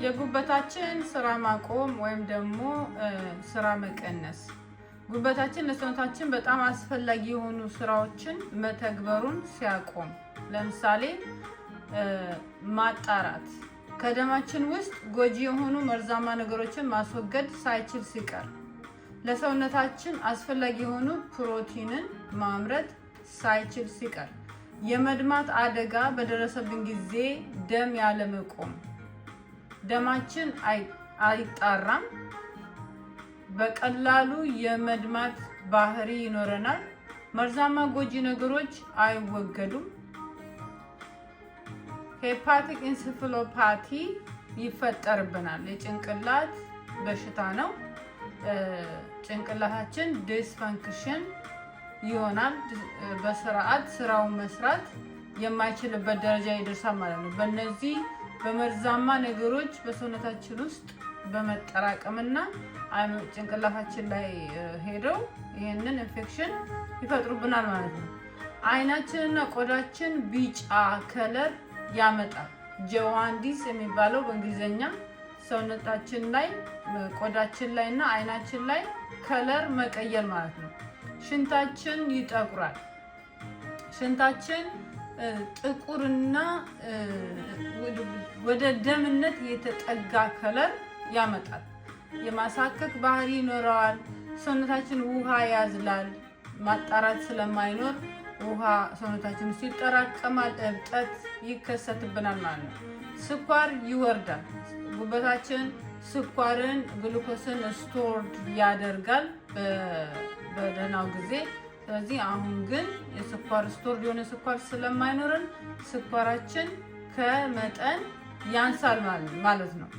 የጉበታችን ስራ ማቆም ወይም ደግሞ ስራ መቀነስ ጉበታችን ለሰውነታችን በጣም አስፈላጊ የሆኑ ስራዎችን መተግበሩን ሲያቆም፣ ለምሳሌ ማጣራት፣ ከደማችን ውስጥ ጎጂ የሆኑ መርዛማ ነገሮችን ማስወገድ ሳይችል ሲቀር፣ ለሰውነታችን አስፈላጊ የሆኑ ፕሮቲንን ማምረት ሳይችል ሲቀር፣ የመድማት አደጋ በደረሰብን ጊዜ ደም ያለመቆም፣ ደማችን አይጣራም፣ በቀላሉ የመድማት ባህሪ ይኖረናል፣ መርዛማ ጎጂ ነገሮች አይወገዱም፣ ሄፓቲክ ኢንሴፋሎፓቲ ይፈጠርብናል። የጭንቅላት በሽታ ነው። ጭንቅላታችን ዲስፈንክሽን ይሆናል። በስርዓት ስራውን መስራት የማይችልበት ደረጃ ይደርሳል ማለት ነው። በእነዚህ በመርዛማ ነገሮች በሰውነታችን ውስጥ በመጠራቀምና ጭንቅላታችን ላይ ሄደው ይህንን ኢንፌክሽን ይፈጥሩብናል ማለት ነው። አይናችንና ቆዳችን ቢጫ ከለር ያመጣል። ጀዋንዲስ የሚባለው በእንግሊዝኛ ሰውነታችን ላይ ቆዳችን ላይ እና አይናችን ላይ ከለር መቀየር ማለት ነው። ሽንታችን ይጠቁራል። ሽንታችን ጥቁርና ወደ ደምነት የተጠጋ ከለር ያመጣል። የማሳከክ ባህሪ ይኖረዋል። ሰውነታችን ውሃ ያዝላል። ማጣራት ስለማይኖር ውሃ ሰውነታችን ውስጥ ይጠራቀማል። እብጠት ይከሰትብናል ማለት ነው። ስኳር ይወርዳል። ጉበታችን ስኳርን፣ ግሉኮስን ስቶርድ ያደርጋል በደህናው ጊዜ። ስለዚህ አሁን ግን የስኳር ስቶርድ የሆነ ስኳር ስለማይኖርን ስኳራችን ከመጠን ያንሳል ማለት ነው።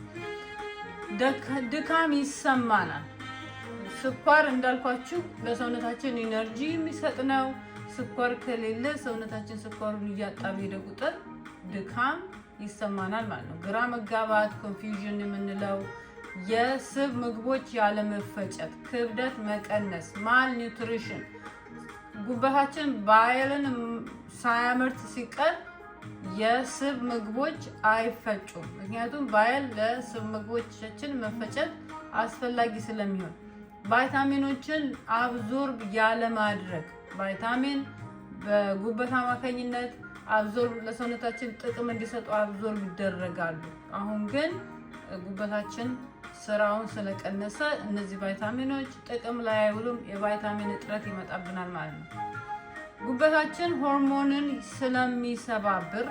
ድካም ይሰማናል። ስኳር እንዳልኳችሁ ለሰውነታችን ኢነርጂ የሚሰጥ ነው። ስኳር ከሌለ ሰውነታችን ስኳሩን እያጣ በሄደ ቁጥር ድካም ይሰማናል ማለት ነው። ግራ መጋባት፣ ኮንፊውዥን የምንለው፣ የስብ ምግቦች ያለመፈጨት፣ ክብደት መቀነስ፣ ማል ኒውትሪሽን፣ ጉበታችን ባይልን ሳያመርት ሲቀር የስብ ምግቦች አይፈጩም። ምክንያቱም ባይል ለስብ ምግቦቻችን መፈጨት አስፈላጊ ስለሚሆን፣ ቫይታሚኖችን አብዞርብ ያለማድረግ፣ ቫይታሚን በጉበት አማካኝነት አብዞርብ ለሰውነታችን ጥቅም እንዲሰጡ አብዞርብ ይደረጋሉ። አሁን ግን ጉበታችን ስራውን ስለቀነሰ እነዚህ ቫይታሚኖች ጥቅም ላይ አይውሉም። የቫይታሚን እጥረት ይመጣብናል ማለት ነው። ጉበታችን ሆርሞንን ስለሚሰባብር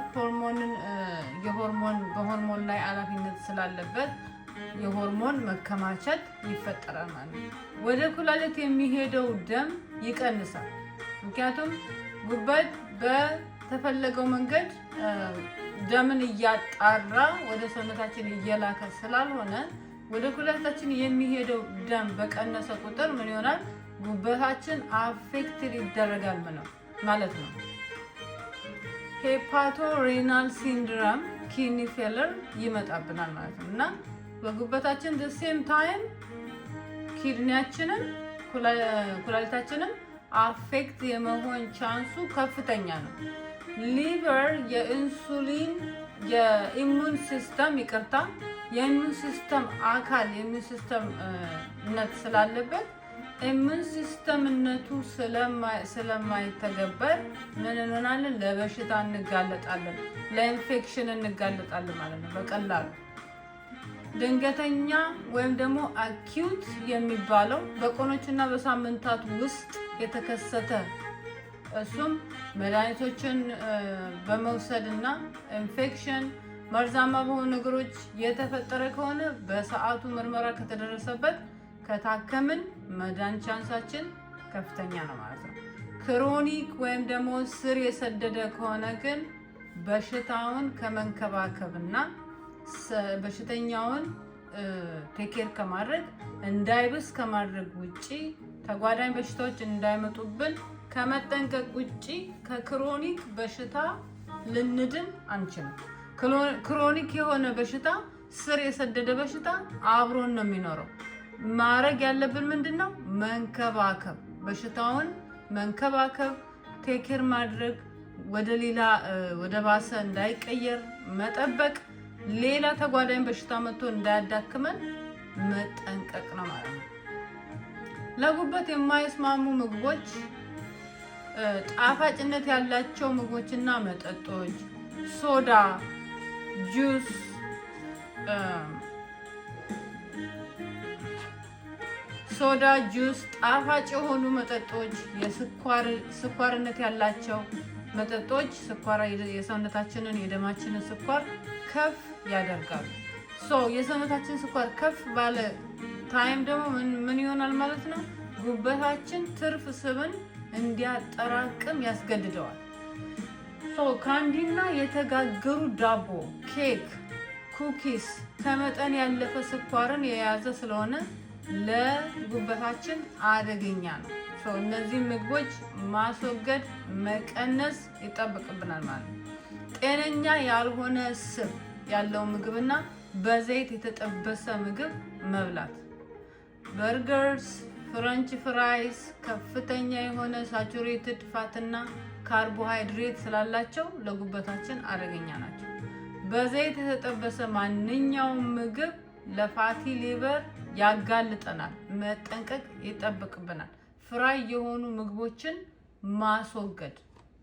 በሆርሞን ላይ ኃላፊነት ስላለበት የሆርሞን መከማቸት ይፈጠራል ማለት ነው። ወደ ኩላሊት የሚሄደው ደም ይቀንሳል። ምክንያቱም ጉበት በተፈለገው መንገድ ደምን እያጣራ ወደ ሰውነታችን እየላከ ስላልሆነ ወደ ኩላሊታችን የሚሄደው ደም በቀነሰ ቁጥር ምን ይሆናል? ጉበታችን አፌክትድ ይደረጋል ማለት ነው። ሄፓቶ ሬናል ሲንድረም ኪድኒ ፌለር ይመጣብናል ማለት ነው እና በጉበታችን ሴም ታይም ኪድኒያችንን ኩላሊታችንን አፌክት የመሆን ቻንሱ ከፍተኛ ነው። ሊቨር የኢሙን ሲስተም አካል የኢሙን ሲስተምነት ስላለበት ኢሙን ሲስተምነቱ ስለማይተገበር ምን እንሆናለን? ለበሽታ እንጋለጣለን፣ ለኢንፌክሽን እንጋለጣለን ማለት ነው በቀላሉ። ድንገተኛ ወይም ደግሞ አኪዩት የሚባለው በቀኖችና በሳምንታት ውስጥ የተከሰተ እሱም መድኃኒቶችን በመውሰድና ኢንፌክሽን መርዛማ በሆኑ ነገሮች የተፈጠረ ከሆነ በሰዓቱ ምርመራ ከተደረሰበት ከታከምን መዳን ቻንሳችን ከፍተኛ ነው ማለት ነው። ክሮኒክ ወይም ደግሞ ስር የሰደደ ከሆነ ግን በሽታውን ከመንከባከብና በሽተኛውን ቴኬር ከማድረግ እንዳይብስ ከማድረግ ውጪ ተጓዳኝ በሽታዎች እንዳይመጡብን ከመጠንቀቅ ውጪ ከክሮኒክ በሽታ ልንድን አንችልም። ክሮኒክ የሆነ በሽታ ስር የሰደደ በሽታ አብሮን ነው የሚኖረው። ማድረግ ያለብን ምንድነው? መንከባከብ፣ በሽታውን መንከባከብ፣ ቴኬር ማድረግ፣ ወደ ባሰ እንዳይቀየር መጠበቅ፣ ሌላ ተጓዳኝ በሽታ መጥቶ እንዳያዳክመን መጠንቀቅ ነው ማለት ነው። ለጉበት የማይስማሙ ምግቦች፣ ጣፋጭነት ያላቸው ምግቦችና መጠጦች፣ ሶዳ፣ ጁስ፣ ጣፋጭ የሆኑ መጠጦች፣ ስኳርነት ያላቸው መጠጦች የሰውነታችንን የደማችንን ስኳር ከፍ ያደርጋሉ። የሰውነታችን ስኳር ከፍ ባለ ታይም ደግሞ ምን ይሆናል ማለት ነው? ጉበታችን ትርፍ ስብን እንዲያጠራቅም ያስገድደዋል። ካንዲና የተጋገሩ ዳቦ፣ ኬክ፣ ኩኪስ ከመጠን ያለፈ ስኳርን የያዘ ስለሆነ ለጉበታችን አደገኛ ነው። እነዚህ ምግቦች ማስወገድ መቀነስ ይጠበቅብናል ማለት ነው። ጤነኛ ያልሆነ ስብ ያለው ምግብና በዘይት የተጠበሰ ምግብ መብላት፣ በርገርስ፣ ፍሬንች ፍራይስ ከፍተኛ የሆነ ሳቹሬትድ ፋትና ካርቦሃይድሬት ስላላቸው ለጉበታችን አደገኛ ናቸው። በዘይት የተጠበሰ ማንኛውም ምግብ ለፋቲ ሊቨር ያጋልጠናል፣ መጠንቀቅ ይጠበቅብናል። ፍራይ የሆኑ ምግቦችን ማስወገድ